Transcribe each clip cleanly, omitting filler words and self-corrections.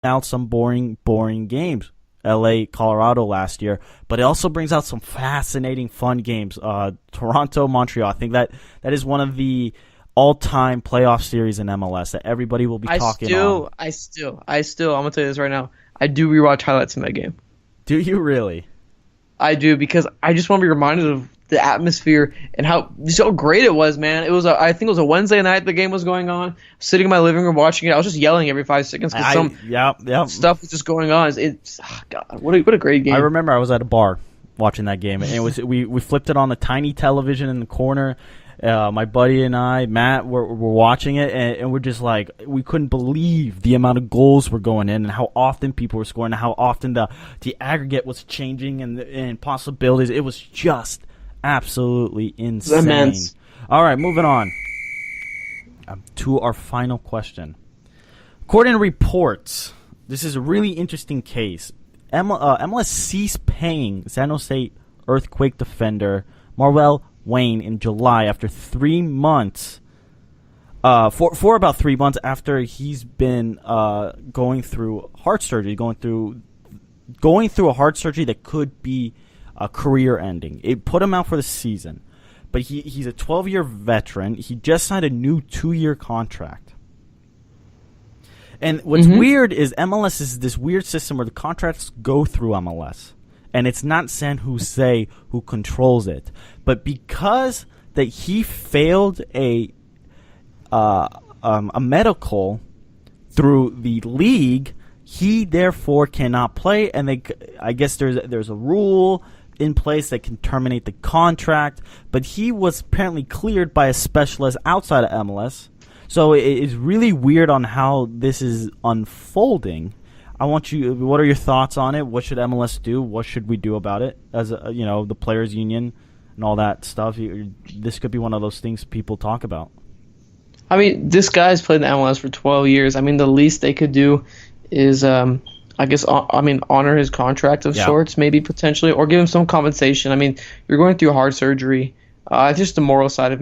out some boring games. LA, Colorado last year, but it also brings out some fascinating, fun games. Toronto, Montreal. I think that is one of the all-time playoff series in MLS that everybody will be talking on. I'm gonna tell you this right now. I do rewatch highlights in that game. Do you really? I do, because I just want to be reminded of the atmosphere and how great it was, man. It was I think it was a Wednesday night the game was going on. Sitting in my living room watching it, I was just yelling every 5 seconds because stuff was just going on. It's God, what a great game. I remember I was at a bar watching that game, and it was we flipped it on the tiny television in the corner. My buddy and I, Matt, were watching it, and we're just like, we couldn't believe the amount of goals were going in and how often people were scoring and how often the aggregate was changing and possibilities. It was just absolutely insane. Immense. All right, moving on to our final question. According to reports, this is a really interesting case. MLS ceased paying San Jose Earthquake defender Marvell Wayne in July after 3 months. For about 3 months after he's been going through heart surgery, going through a heart surgery that could be career-ending. It put him out for the season, but he's a 12-year veteran. He just signed a new 2-year contract. And what's weird is MLS is this weird system where the contracts go through MLS. And it's not San Jose who controls it. But because that he failed a medical through the league, he therefore cannot play. And I guess there's a rule in place that can terminate the contract. But he was apparently cleared by a specialist outside of MLS. So it is really weird on how this is unfolding. What are your thoughts on it? What should MLS do? What should we do about it as the players union and all that stuff? This could be one of those things people talk about. I mean, this guy's played in the MLS for 12 years. I mean, the least they could do is, honor his contract of sorts, maybe potentially, or give him some compensation. I mean, you're going through heart surgery. It's just the moral side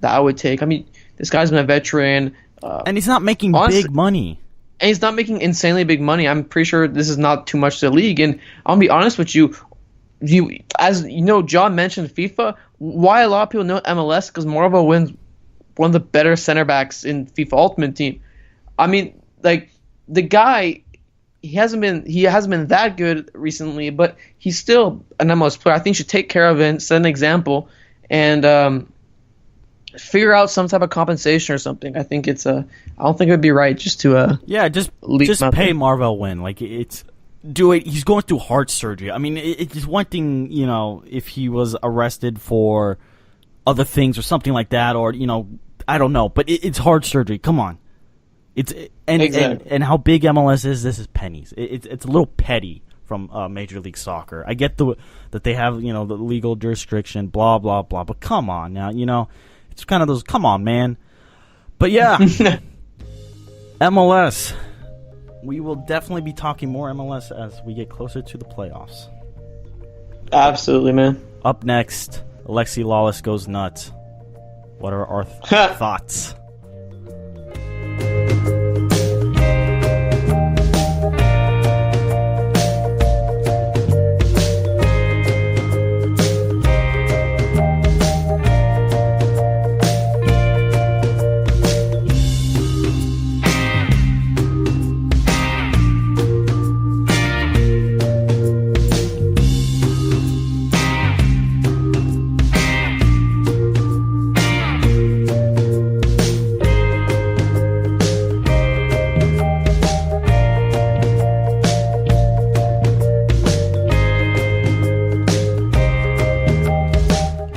that I would take. I mean, this guy's been a veteran. And he's not making big money. And he's not making insanely big money. I'm pretty sure this is not too much to the league. And I'll be honest with you, as you know, John mentioned FIFA. Why a lot of people know MLS? Because Marvel wins one of the better center backs in FIFA Ultimate Team. I mean, like, the guy, he hasn't been that good recently, but he's still an MLS player. I think you should take care of it, set an example, and figure out some type of compensation or something. I think I don't think it would be right just to just pay Marvell Wynn. Like, do it. He's going through heart surgery. I mean, it's one thing, if he was arrested for other things or something like that, or I don't know, but it's heart surgery. Come on, and how big MLS is. This is pennies. It's a little petty from Major League Soccer. I get that they have the legal jurisdiction, blah blah blah, but come on now, it's kind of those, come on, man. But yeah, MLS. We will definitely be talking more MLS as we get closer to the playoffs. Absolutely, man. Up next, Alexi Lalas goes nuts. What are our thoughts?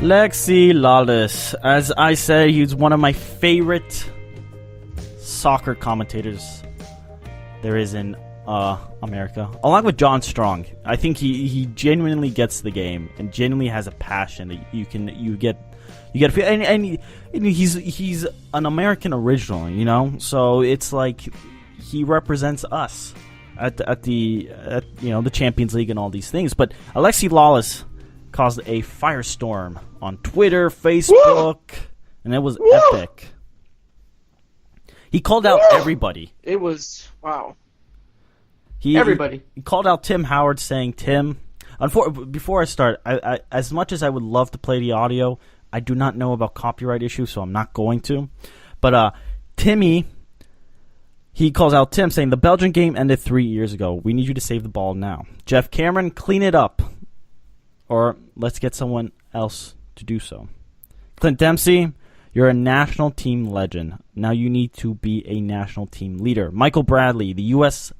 Alexi Lalas. As I said, he's one of my favorite soccer commentators there is in America, along with John Strong. I think he genuinely gets the game and genuinely has a passion that you get a feel. And he's an American original, so it's like he represents us at the Champions League and all these things. But Alexi Lalas caused a firestorm on Twitter, Facebook, and it was epic. He called out everybody. It was wow. Everybody. He called out Tim Howard, saying, "Tim, before I start, I as much as I would love to play the audio, I do not know about copyright issues, so I'm not going to. But Timmy, he calls out Tim, saying, the Belgian game ended 3 years ago. We need you to save the ball now. Jeff Cameron, clean it up. Or let's get someone else to do so. Clint Dempsey, you're a national team legend. Now you need to be a national team leader. Michael Bradley, the U.S.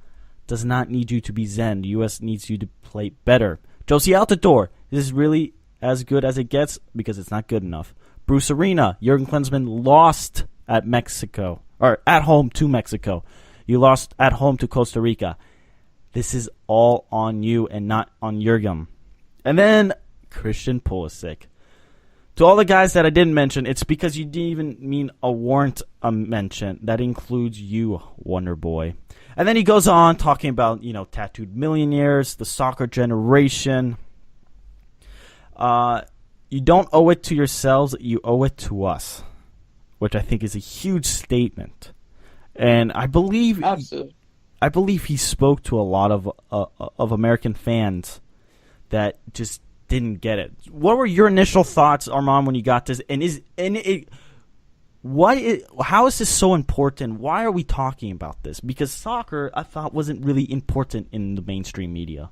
does not need you to be Zen. The U.S. needs you to play better. Josie Altidore, this is really as good as it gets because it's not good enough. Bruce Arena, Jurgen Klinsmann lost at Mexico, or at home to Mexico. You lost at home to Costa Rica. This is all on you and not on Jurgen. And then Christian Pulisic. To all the guys that I didn't mention, it's because you didn't even mean a warrant a mention. That includes you, Wonder Boy. And then he goes on talking about, tattooed millionaires, the soccer generation. You don't owe it to yourselves, you owe it to us, which I think is a huge statement. And I believe he spoke to a lot of American fans that just didn't get it. What were your initial thoughts, Armand, when you got this? How is this so important? Why are we talking about this? Because soccer, I thought, wasn't really important in the mainstream media.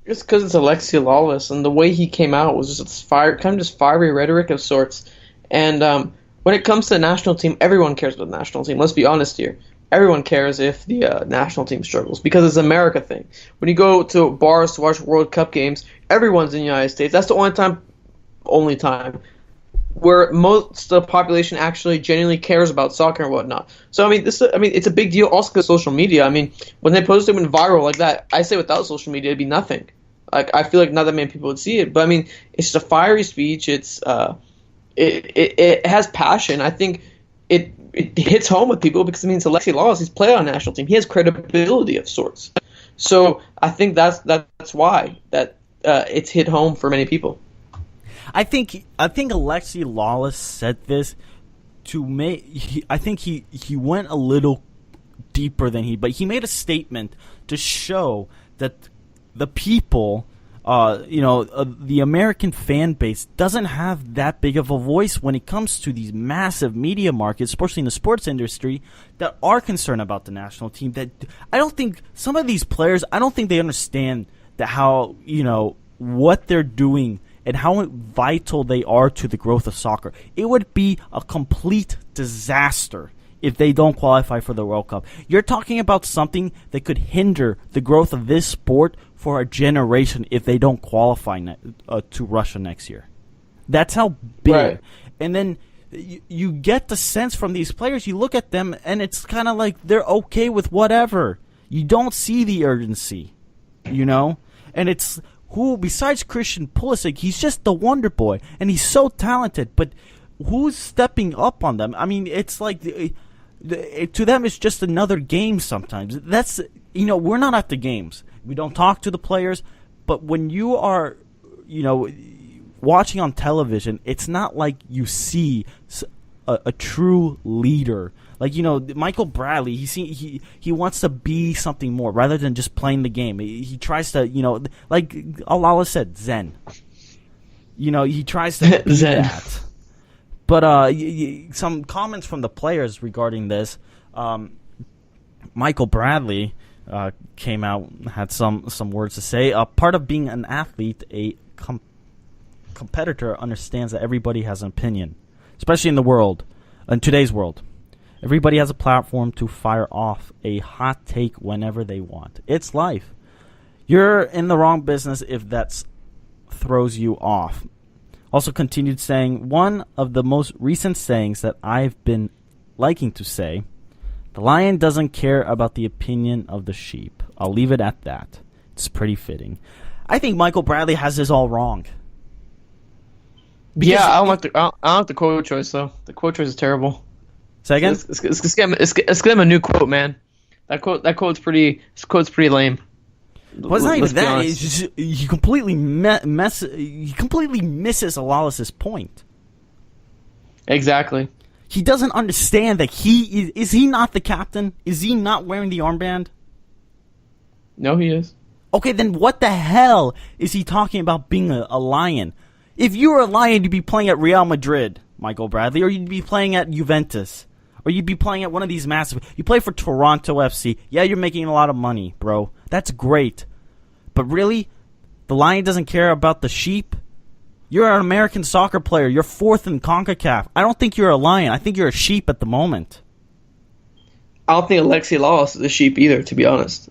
It's because it's Alexi Lalas, and the way he came out was just fiery rhetoric of sorts. And when it comes to the national team, everyone cares about the national team. Let's be honest here. Everyone cares if the national team struggles because it's an America thing. When you go to bars to watch World Cup games, everyone's in the United States. That's the only time where most of the population actually genuinely cares about soccer and whatnot. So it's a big deal also because social media. I mean, when they post it went viral like that, I say without social media it'd be nothing. Like I feel like not that many people would see it, but I mean it's just a fiery speech. It's it has passion. I think it hits home with people because it's Alexi Lalas. He's played on a national team. He has credibility of sorts. So I think that's why it's hit home for many people. I think Alexi Lalas said this to make. I think he went a little deeper than but he made a statement to show that the people, the American fan base doesn't have that big of a voice when it comes to these massive media markets, especially in the sports industry, that are concerned about the national team. That I don't think some of these players, I don't think they understand how what they're doing and how vital they are to the growth of soccer. It would be a complete disaster if they don't qualify for the World Cup. You're talking about something that could hinder the growth of this sport for a generation if they don't qualify to Russia next year. That's how big. Right. And then you get the sense from these players, you look at them, and it's kind of like they're okay with whatever. You don't see the urgency, And it's who, besides Christian Pulisic, he's just the wonder boy, and he's so talented, but who's stepping up on them? I mean, it's like to them it's just another game sometimes. That's we're not at the games. We don't talk to the players, but when you are watching on television, it's not like you see a true leader. Like Michael Bradley, he wants to be something more rather than just playing the game. He tries to like Alala said, Zen. He tries to be Zen. That. But some comments from the players regarding this. Michael Bradley came out, had some words to say. Part of being an athlete, a competitor understands that everybody has an opinion, especially in today's world. Everybody has a platform to fire off a hot take whenever they want. It's life. You're in the wrong business if that throws you off. Also continued saying, one of the most recent sayings that I've been liking to say, the lion doesn't care about the opinion of the sheep. I'll leave it at that. It's pretty fitting. I think Michael Bradley has this all wrong. Because I don't like the quote choice, though. The quote choice is terrible. Say again? Let's get him a new quote, man. That quote's pretty lame. Well, it's not even that. It's just, he completely misses Alalas's point. Exactly. He doesn't understand that is he not the captain? Is he not wearing the armband? No, he is. Okay, then what the hell is he talking about being a lion? If you were a lion, you'd be playing at Real Madrid, Michael Bradley, or you'd be playing at Juventus, or you'd be playing at one of these massive... You play for Toronto FC. Yeah, you're making a lot of money, bro. That's great. But really, the lion doesn't care about the sheep? You're an American soccer player. You're fourth in CONCACAF. I don't think you're a lion. I think you're a sheep at the moment. I don't think Alexi Lalas is a sheep either, to be honest.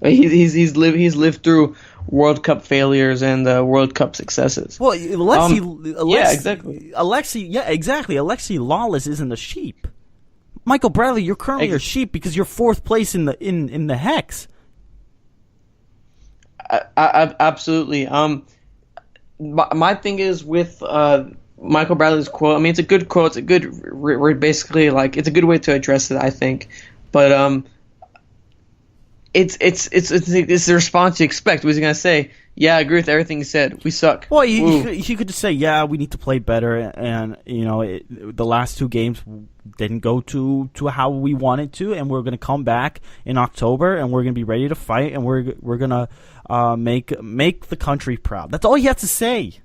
He's lived through World Cup failures and World Cup successes. Well, yeah, exactly. Alexi Lalas isn't a sheep. Michael Bradley, you're currently a sheep because you're fourth place in the hex. Absolutely. My thing is with Michael Bradley's quote. I mean, it's a good quote. It's a good, basically like it's a good way to address it, I think. But it's the response you expect. What was he gonna say? Yeah, I agree with everything he said. We suck. Well, he could just say, yeah, we need to play better, and the last two games didn't go to how we wanted to, and we're gonna come back in October, and we're gonna be ready to fight, and we're gonna make the country proud. That's all he has to say.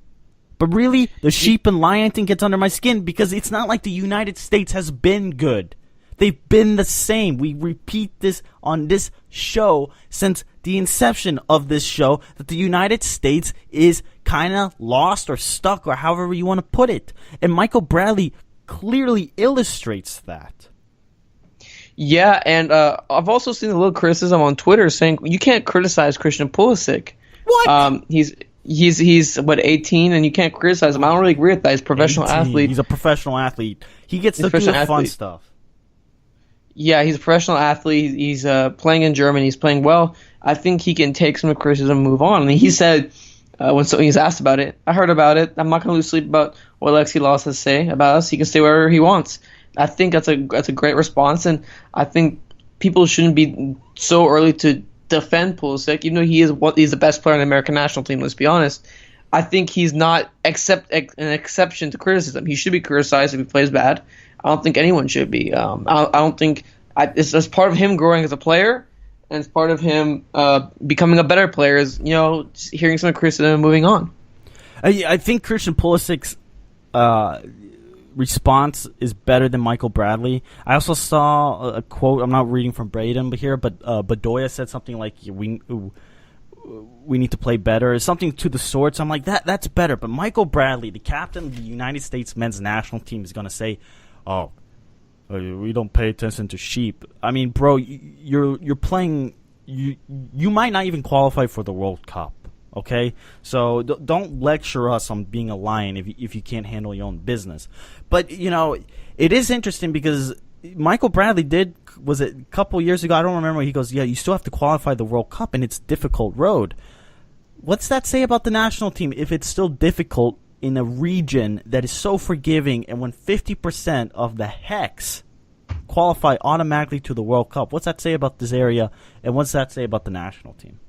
But really, the sheep and lion thing gets under my skin because it's not like the United States has been good. They've been the same. We repeat this on this show since the inception of this show that the United States is kind of lost or stuck or however you want to put it. And Michael Bradley clearly illustrates that. Yeah, and I've also seen a little criticism on Twitter saying you can't criticize Christian Pulisic. What? He's what, 18, and you can't criticize him. I don't really agree with that. He's a professional 18. athlete. He's a professional athlete. He gets to do the fun stuff. Yeah, he's a professional athlete. He's playing in Germany. He's playing well. I think he can take some criticism and move on. I mean, he said when he's asked about it, I heard about it. I'm not going to lose sleep about what Alexi Lalas has to say about us. He can stay wherever he wants. I think that's a great response, and I think people shouldn't be so early to defend Pulisic, even though he's the best player on the American national team. Let's be honest. I think he's not an exception to criticism. He should be criticized if he plays bad. I don't think anyone should be. I don't think it's part of him growing as a player, and it's part of him becoming a better player. Is hearing some criticism and moving on. I think Christian Pulisic's response is better than Michael Bradley. I also saw a quote. I'm not reading from Braden, but Bedoya said something like we need to play better, something to the sorts. I'm like that's better. But Michael Bradley, the captain of the United States men's national team, is going to say, "Oh, we don't pay attention to sheep." I mean, bro, you're playing. You might not even qualify for the World Cup. Okay, so don't lecture us on being a lion if you can't handle your own business. But it is interesting because Michael Bradley was it a couple years ago? I don't remember. He goes, "Yeah, you still have to qualify the World Cup, and it's a difficult road." What's that say about the national team if it's still difficult in a region that is so forgiving, and when 50% of the hex qualify automatically to the World Cup? What's that say about this area, and what's that say about the national team?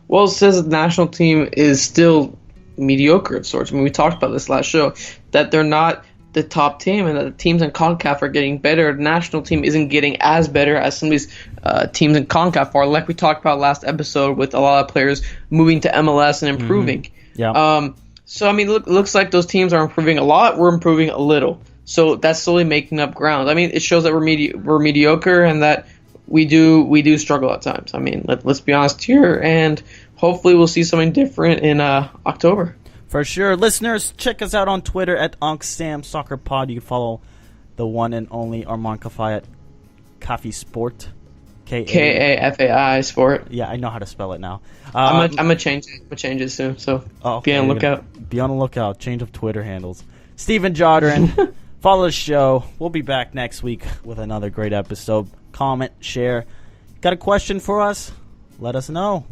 Well, it says the national team is still mediocre of sorts. I mean, we talked about this last show, that they're not the top team, and that the teams in CONCACAF are getting better. The national team isn't getting as better as some of these teams in CONCACAF are, like we talked about last episode with a lot of players moving to MLS and improving. Mm-hmm. Yeah. So, I mean, looks like those teams are improving a lot. We're improving a little. So that's slowly making up ground. I mean, it shows that we're mediocre and that we do struggle at times. I mean, let's be honest here, and hopefully we'll see something different in October. For sure. Listeners, check us out on Twitter at UncSamSoccerPod. You can follow the one and only Armand Kafai at Kafi Sport. Kafai Sport. Yeah, I know how to spell it now. I'm gonna change it. I'm gonna change it soon. So okay, be on the lookout. Be on the lookout. Change of Twitter handles. Steven Jodren. Follow the show. We'll be back next week with another great episode. Comment, share. Got a question for us? Let us know.